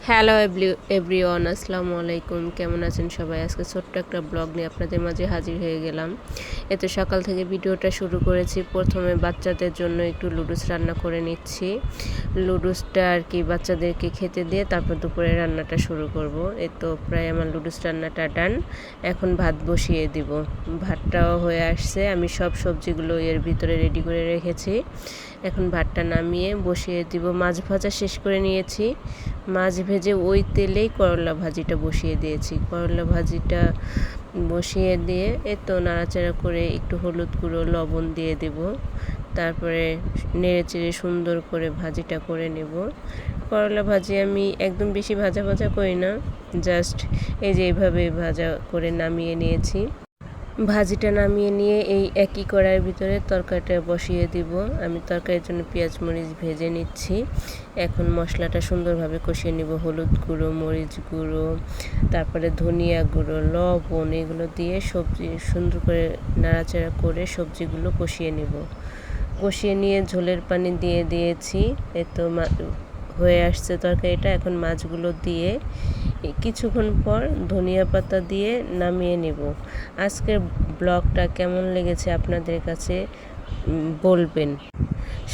Hello everyone, আসসালামু আলাইকুম। কেমন আছেন সবাই? আজকে ছোট্ট একটা ব্লগ নিয়ে আপনাদের মাঝে হাজির হয়ে গেলাম। এতে সকাল থেকে ভিডিওটা শুরু করেছি। প্রথমে বাচ্চাদের জন্য একটু লুডুস রান্না করে নিচ্ছি। লুডুসটা আর কি বাচ্চাদেরকে খেতে দিয়ে তারপর দুপুরে রান্নাটা শুরু করব। এই তো প্রায় আমার লুডুস রান্নাটা ডান। এখন ভাত বসিয়ে দিব। ভাতটাও হয়ে আসছে, আমি সব সবজিগুলো এর ভিতরে রেডি করে রেখেছি। এখন ভাতটা নামিয়ে বসিয়ে দিব। মাছ ভাজা শেষ করে নিয়েছি। মাছ ভেজে ওই তেলেই করলা ভাজিটা বসিয়ে দিয়েছি। করলা ভাজিটা বসিয়ে দিয়ে তো নাড়াচাড়া করে একটু হলুদ গুঁড়ো লবণ দিয়ে দেব। তারপরে নেড়েচেড়ে সুন্দর করে ভাজিটা করে নেব। করলা ভাজি আমি একদম বেশি ভাজা ভাজা করি না, জাস্ট এই যে এইভাবে ভাজা করে নামিয়ে নিয়েছি। ভাজিটা নামিয়ে নিয়ে এই একই কড়াইয়ের ভিতরে তরকারিটা বসিয়ে দিব। আমি তরকারির জন্য পেঁয়াজ মরিচ ভেজে নিচ্ছি। এখন মশলাটা সুন্দরভাবে কষিয়ে নিব। হলুদ গুঁড়ো, মরিচ গুঁড়ো, তারপরে ধনিয়া গুঁড়ো, লবণ এগুলো দিয়ে সবজি সুন্দর করে নাড়াচাড়া করে সবজিগুলো কষিয়ে নেব। কষিয়ে নিয়ে ঝোলের পানি দিয়ে দিয়েছি। তো হয়ে আসছে তরকারিটা। এখন মাছগুলো দিয়ে কিছুক্ষণ পর ধনিয়া পাতা দিয়ে নামিয়ে নেব। আজকের ব্লগটা কেমন লেগেছে আপনাদের কাছে বলবেন।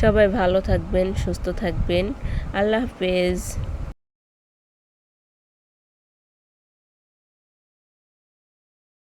সবাই ভালো থাকবেন, সুস্থ থাকবেন। আল্লাহ হাফেজ।